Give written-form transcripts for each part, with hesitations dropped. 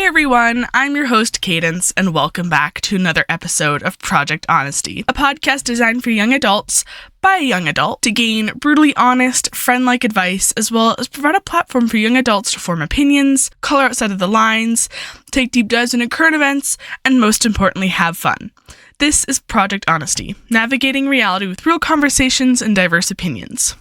everyone, I'm your host Cadence, and welcome back to another episode of Project Honesty, a podcast designed for young adults by a young adult to gain brutally honest, friend-like advice, as well as provide a platform for young adults to form opinions, color outside of the lines, take deep dives into current events, and most importantly, have fun. This is Project Honesty, navigating reality with real conversations and diverse opinions.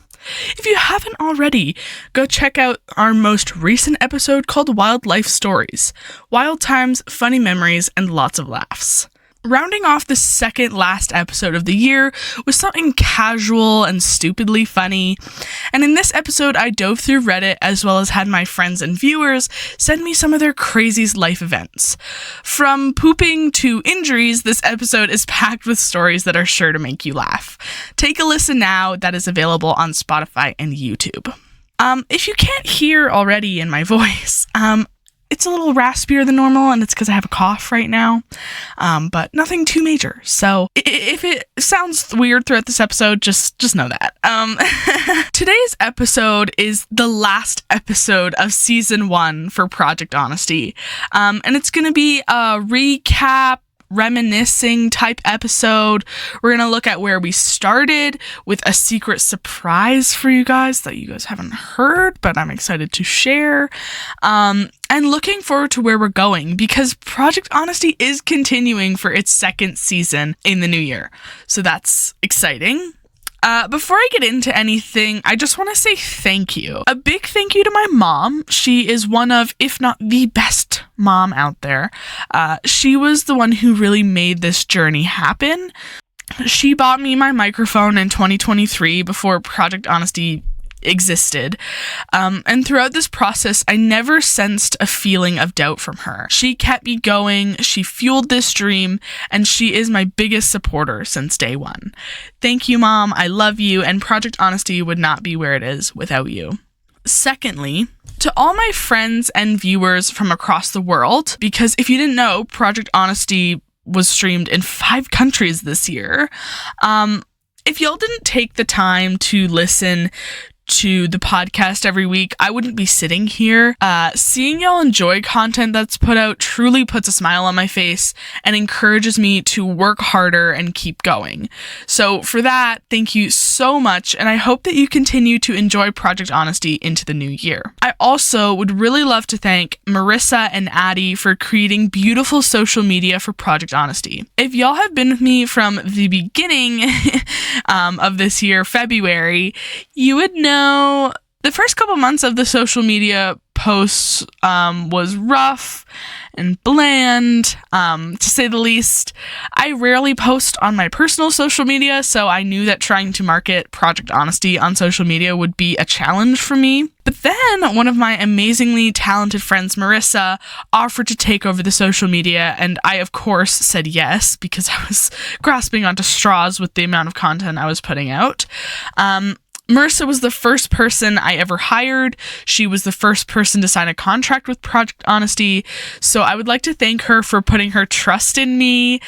If you haven't already, go check out our most recent episode called Wildlife Stories. Wild times, funny memories, and lots of laughs. Rounding off the second last episode of the year was something casual and stupidly funny. And in this episode, I dove through Reddit as well as had my friends and viewers send me some of their craziest life events. From pooping to injuries, this episode is packed with stories that are sure to make you laugh. Take a listen now. That is available on Spotify and YouTube. If you can't hear already in my voice, it's a little raspier than normal, and it's because I have a cough right now, but nothing too major. So if it sounds weird throughout this episode, just know that. Today's episode is the last episode of Season 1 for Project Honesty, and it's going to be a recap, reminiscing type episode. We're going to look at where we started with a secret surprise for you guys that you guys haven't heard, but I'm excited to share. And looking forward to where we're going because Project Honesty is continuing for its second season in the new year. So that's exciting. Before I get into anything, I just want to say thank you. A big thank you to my mom. She is one of, if not the best mom out there. She was the one who really made this journey happen. She bought me my microphone in 2023 before Project Honesty existed. And throughout this process, I never sensed a feeling of doubt from her. She kept me going, she fueled this dream, and she is my biggest supporter since day one. Thank you, Mom. I love you, and Project Honesty would not be where it is without you. Secondly, to all my friends and viewers from across the world, because if you didn't know, Project Honesty was streamed in 5 countries this year. If y'all didn't take the time to listen to the podcast every week, I wouldn't be sitting here. Seeing y'all enjoy content that's put out truly puts a smile on my face and encourages me to work harder and keep going. So for that, thank you so much, and I hope that you continue to enjoy Project Honesty into the new year. I also would really love to thank Marissa and Addie for creating beautiful social media for Project Honesty. If y'all have been with me from the beginning of this year, February, you would know the first couple months of the social media posts was rough and bland, to say the least. I rarely post on my personal social media, so I knew that trying to market Project Honesty on social media would be a challenge for me. But then one of my amazingly talented friends, Marissa, offered to take over the social media, and I, of course, said yes because I was grasping onto straws with the amount of content I was putting out. Marissa was the first person I ever hired. She was the first person to sign a contract with Project Honesty. So I would like to thank her for putting her trust in me,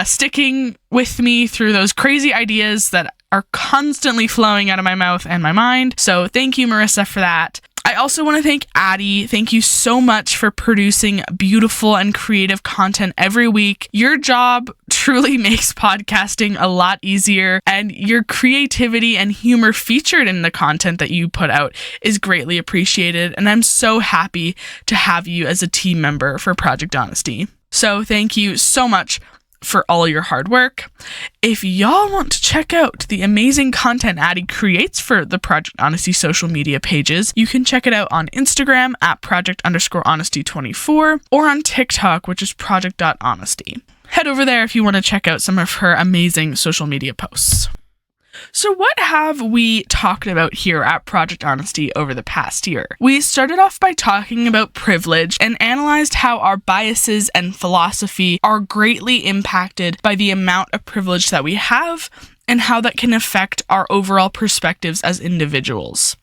sticking with me through those crazy ideas that are constantly flowing out of my mouth and my mind. So thank you, Marissa, for that. I also want to thank Addie. Thank you so much for producing beautiful and creative content every week. Your job truly makes podcasting a lot easier, and your creativity and humor featured in the content that you put out is greatly appreciated, and I'm so happy to have you as a team member for Project Honesty. So thank you so much for all your hard work. If y'all want to check out the amazing content Addie creates for the Project Honesty social media pages, you can check it out on Instagram at project_honesty24 or on TikTok, which is project.honesty. Head over there if you want to check out some of her amazing social media posts. So what have we talked about here at Project Honesty over the past year? We started off by talking about privilege and analyzed how our biases and philosophy are greatly impacted by the amount of privilege that we have and how that can affect our overall perspectives as individuals.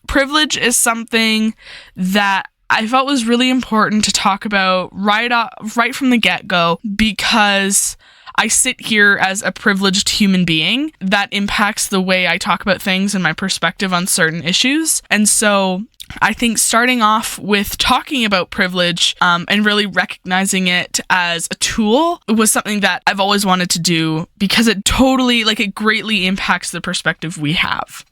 Privilege is something that I felt was really important to talk about right from the get-go because I sit here as a privileged human being that impacts the way I talk about things and my perspective on certain issues. And so I think starting off with talking about privilege and really recognizing it as a tool was something that I've always wanted to do because it greatly impacts the perspective we have.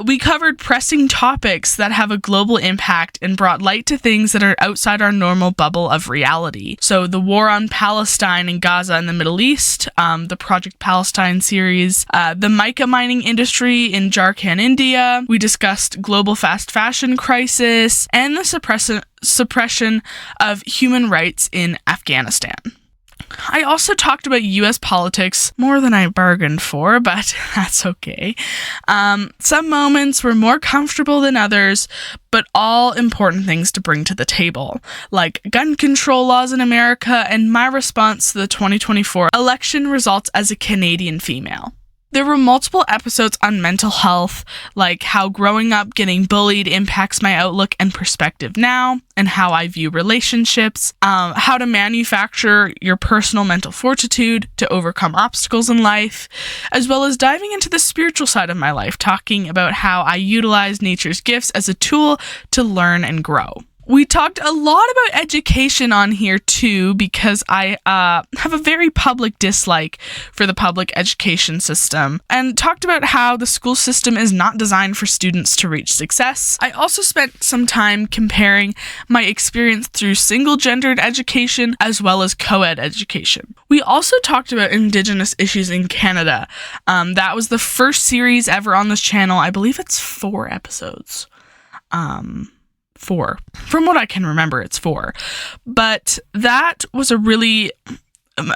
We covered pressing topics that have a global impact and brought light to things that are outside our normal bubble of reality. So the war on Palestine and Gaza in the Middle East, the Project Palestine series, the mica mining industry in Jharkhand, India. We discussed global fast fashion crisis and the suppression of human rights in Afghanistan. I also talked about US politics more than I bargained for, but that's okay. Some moments were more comfortable than others, but all important things to bring to the table, like gun control laws in America and my response to the 2024 election results as a Canadian female. There were multiple episodes on mental health, like how growing up getting bullied impacts my outlook and perspective now, and how I view relationships, how to manufacture your personal mental fortitude to overcome obstacles in life, as well as diving into the spiritual side of my life, talking about how I utilize nature's gifts as a tool to learn and grow. We talked a lot about education on here too, because I have a very public dislike for the public education system, and talked about how the school system is not designed for students to reach success. I also spent some time comparing my experience through single-gendered education as well as co-ed education. We also talked about Indigenous issues in Canada. That was the first series ever on this channel. I believe it's 4 episodes. 4. From what I can remember, it's 4. But that was a really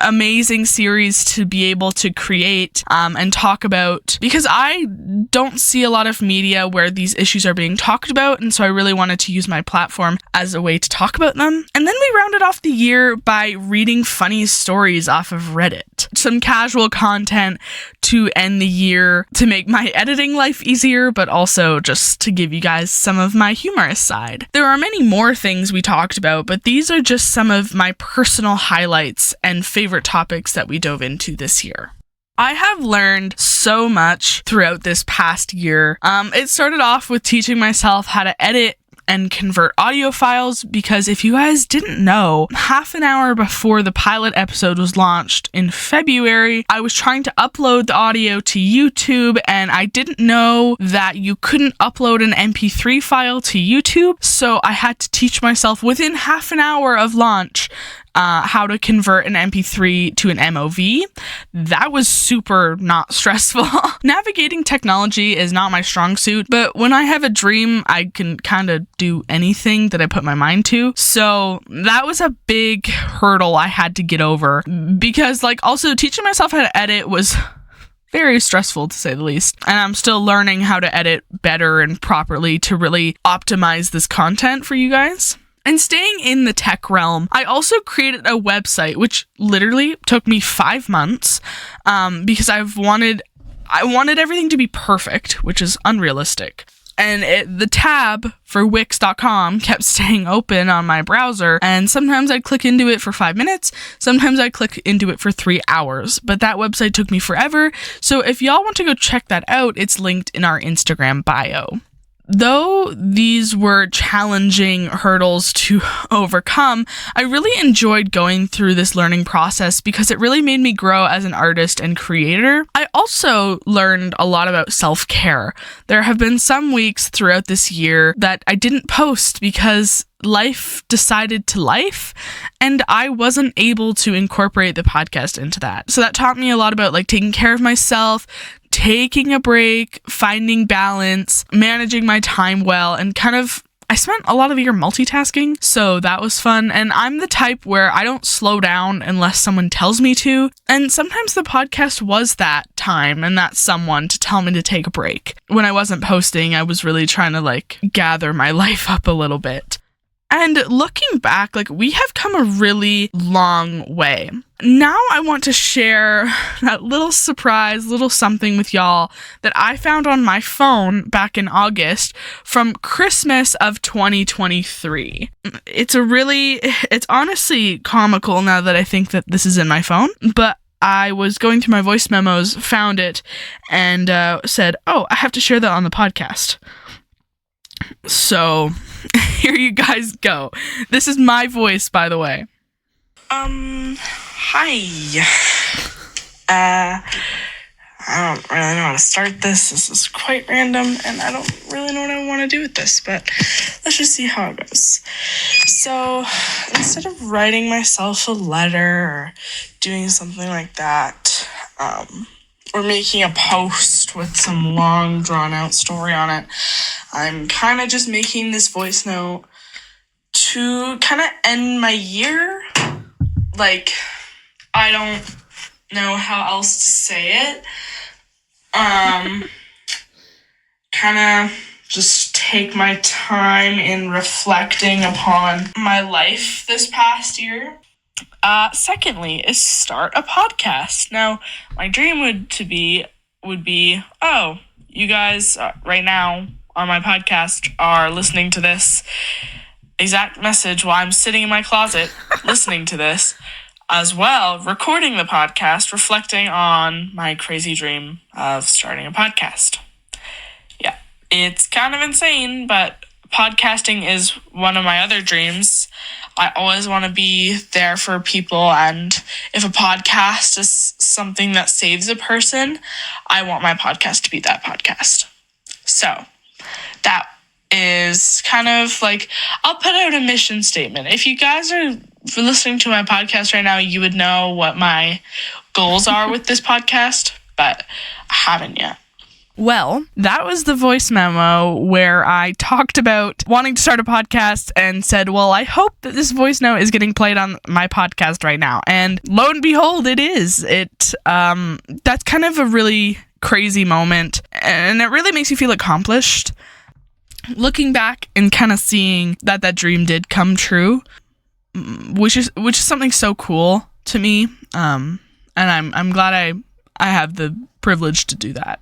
amazing series to be able to create and talk about, because I don't see a lot of media where these issues are being talked about, and so I really wanted to use my platform as a way to talk about them. And then we rounded off the year by reading funny stories off of Reddit. Some casual content to end the year to make my editing life easier, but also just to give you guys some of my humorous side. There are many more things we talked about, but these are just some of my personal highlights and favorite topics that we dove into this year. I have learned so much throughout this past year. It started off with teaching myself how to edit and convert audio files, because if you guys didn't know, half an hour before the pilot episode was launched in February, I was trying to upload the audio to YouTube, and I didn't know that you couldn't upload an MP3 file to YouTube, so I had to teach myself within half an hour of launch how to convert an MP3 to an MOV. That was super not stressful. Navigating technology is not my strong suit, but when I have a dream, I can kind of do anything that I put my mind to. So that was a big hurdle I had to get over, because also teaching myself how to edit was very stressful, to say the least. And I'm still learning how to edit better and properly to really optimize this content for you guys. And staying in the tech realm, I also created a website, which literally took me 5 months, because I wanted everything to be perfect, which is unrealistic. And the tab for Wix.com kept staying open on my browser, and sometimes I'd click into it for 5 minutes, sometimes I'd click into it for 3 hours, but that website took me forever. So if y'all want to go check that out, it's linked in our Instagram bio. Though these were challenging hurdles to overcome, I really enjoyed going through this learning process because it really made me grow as an artist and creator. I also learned a lot about self-care. There have been some weeks throughout this year that I didn't post because life decided to life, and I wasn't able to incorporate the podcast into that. So that taught me a lot about taking care of myself, taking a break, finding balance, managing my time well, and I spent a lot of the year multitasking, so that was fun. And I'm the type where I don't slow down unless someone tells me to, and sometimes the podcast was that time and that someone to tell me to take a break. When I wasn't posting, I was really trying to gather my life up a little bit. And looking back, we have come a really long way. Now I want to share that little surprise, little something with y'all that I found on my phone back in August from Christmas of 2023. It's honestly comical now that I think that this is in my phone, but I was going through my voice memos, found it, and said, oh, I have to share that on the podcast. So, here you guys go. This is my voice, by the way. Hi. I don't really know how to start this. This is quite random, and I don't really know what I want to do with this, but let's just see how it goes. So, instead of writing myself a letter or doing something like that, or making a post with some long, drawn-out story on it, I'm kind of just making this voice note to kind of end my year. Like, I don't know how else to say it. Kind of just take my time in reflecting upon my life this past year. Secondly, is start a podcast. Now, my dream would be, oh, you guys right now on my podcast are listening to this exact message while I'm sitting in my closet listening to this, as well, recording the podcast, reflecting on my crazy dream of starting a podcast. Yeah, it's kind of insane, but podcasting is one of my other dreams. I always want to be there for people, and if a podcast is something that saves a person, I want my podcast to be that podcast. So, that is kind of like, I'll put out a mission statement. If you guys are listening to my podcast right now, you would know what my goals are with this podcast, but I haven't yet. Well, that was the voice memo where I talked about wanting to start a podcast and said, well, I hope that this voice note is getting played on my podcast right now. And lo and behold, it is. That's kind of a really crazy moment, and it really makes you feel accomplished. Looking back and kind of seeing that dream did come true, which is something so cool to me. And I'm glad I have the privilege to do that.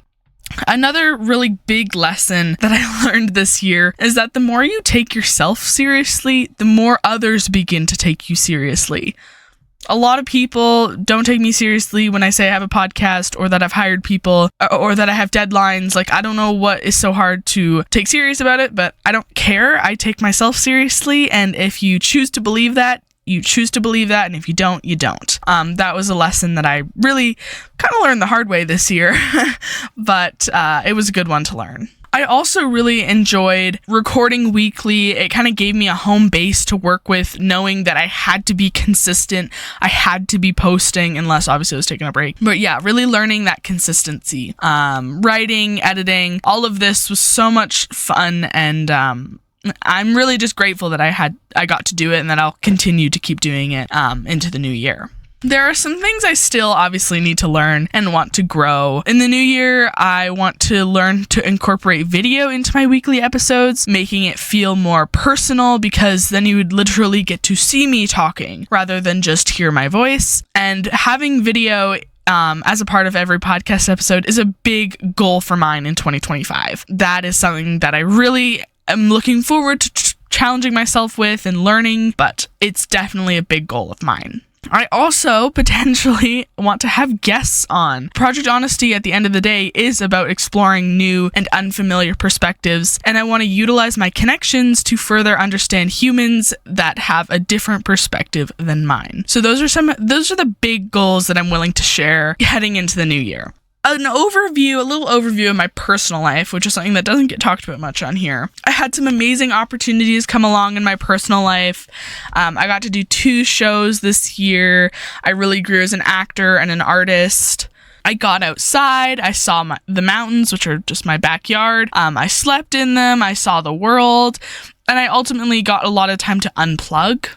Another really big lesson that I learned this year is that the more you take yourself seriously, the more others begin to take you seriously. A lot of people don't take me seriously when I say I have a podcast, or that I've hired people, or that I have deadlines. Like, I don't know what is so hard to take serious about it, but I don't care. I take myself seriously, and if you choose to believe that, you choose to believe that, and if you don't, you don't. That was a lesson that I really kind of learned the hard way this year, but it was a good one to learn. I also really enjoyed recording weekly. It kind of gave me a home base to work with, knowing that I had to be consistent. I had to be posting, unless obviously I was taking a break. But yeah, really learning that consistency. Writing, editing, all of this was so much fun, and I'm really just grateful that I got to do it, and that I'll continue to keep doing it into the new year. There are some things I still obviously need to learn and want to grow. In the new year, I want to learn to incorporate video into my weekly episodes, making it feel more personal, because then you would literally get to see me talking rather than just hear my voice. And having video as a part of every podcast episode is a big goal for mine in 2025. That is something that I really am looking forward to challenging myself with and learning, but it's definitely a big goal of mine. I also potentially want to have guests on. Project Honesty, at the end of the day, is about exploring new and unfamiliar perspectives, and I want to utilize my connections to further understand humans that have a different perspective than mine. So those are the big goals that I'm willing to share heading into the new year. A little overview of my personal life, which is something that doesn't get talked about much on here. I had some amazing opportunities come along in my personal life. I got to do 2 shows this year. I really grew as an actor and an artist. I got outside. I saw the mountains, which are just my backyard. I slept in them. I saw the world. And I ultimately got a lot of time to unplug.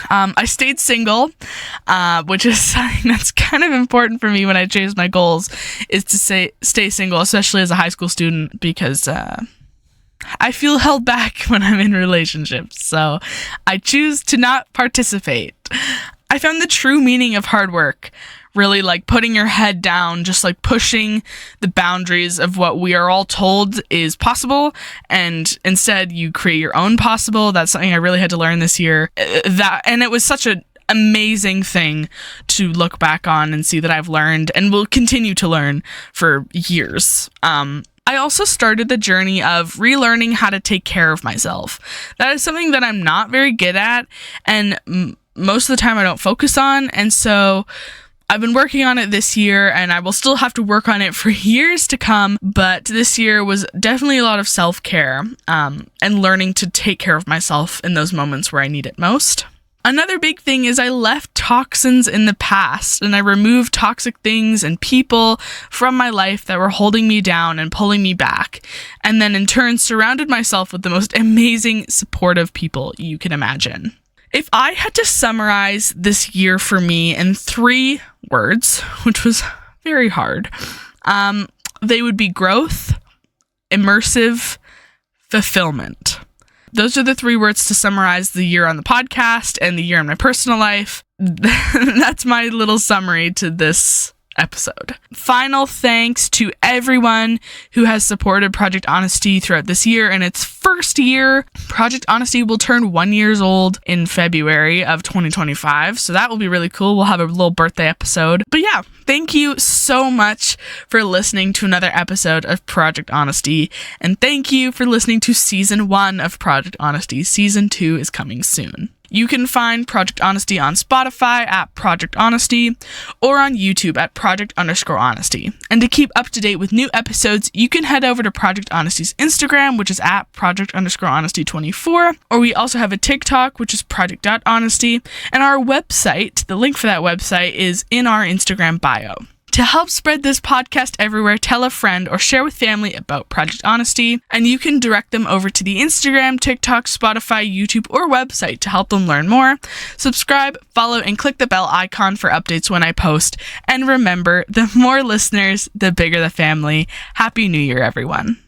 I stayed single, which is something that's kind of important for me when I chase my goals, is to stay single, especially as a high school student, because I feel held back when I'm in relationships, so I choose to not participate. I found the true meaning of hard work, really like putting your head down, just like pushing the boundaries of what we are all told is possible, and instead you create your own possible. That's something I really had to learn this year. And it was such an amazing thing to look back on and see that I've learned and will continue to learn for years. I also started the journey of relearning how to take care of myself. That is something that I'm not very good at, and most of the time I don't focus on, and so I've been working on it this year, and I will still have to work on it for years to come, but this year was definitely a lot of self-care and learning to take care of myself in those moments where I need it most. Another big thing is I left toxins in the past, and I removed toxic things and people from my life that were holding me down and pulling me back, and then in turn surrounded myself with the most amazing, supportive people you can imagine. If I had to summarize this year for me in 3 words, which was very hard, they would be growth, immersive, fulfillment. Those are the 3 words to summarize the year on the podcast and the year in my personal life. That's my little summary to this episode. Final thanks to everyone who has supported Project Honesty throughout this year. In its first year, Project Honesty will turn 1 year old in February of 2025. So that will be really cool. We'll have a little birthday episode. But yeah, thank you so much for listening to another episode of Project Honesty. And thank you for listening to season 1 of Project Honesty. Season 2 is coming soon. You can find Project Honesty on Spotify at Project Honesty or on YouTube at Project_Honesty. And to keep up to date with new episodes, you can head over to Project Honesty's Instagram, which is at Project_Honesty24, or we also have a TikTok, which is Project.Honesty, and our website, the link for that website is in our Instagram bio. To help spread this podcast everywhere, tell a friend or share with family about Project Honesty, and you can direct them over to the Instagram, TikTok, Spotify, YouTube, or website to help them learn more. Subscribe, follow, and click the bell icon for updates when I post. And remember, the more listeners, the bigger the family. Happy New Year, everyone.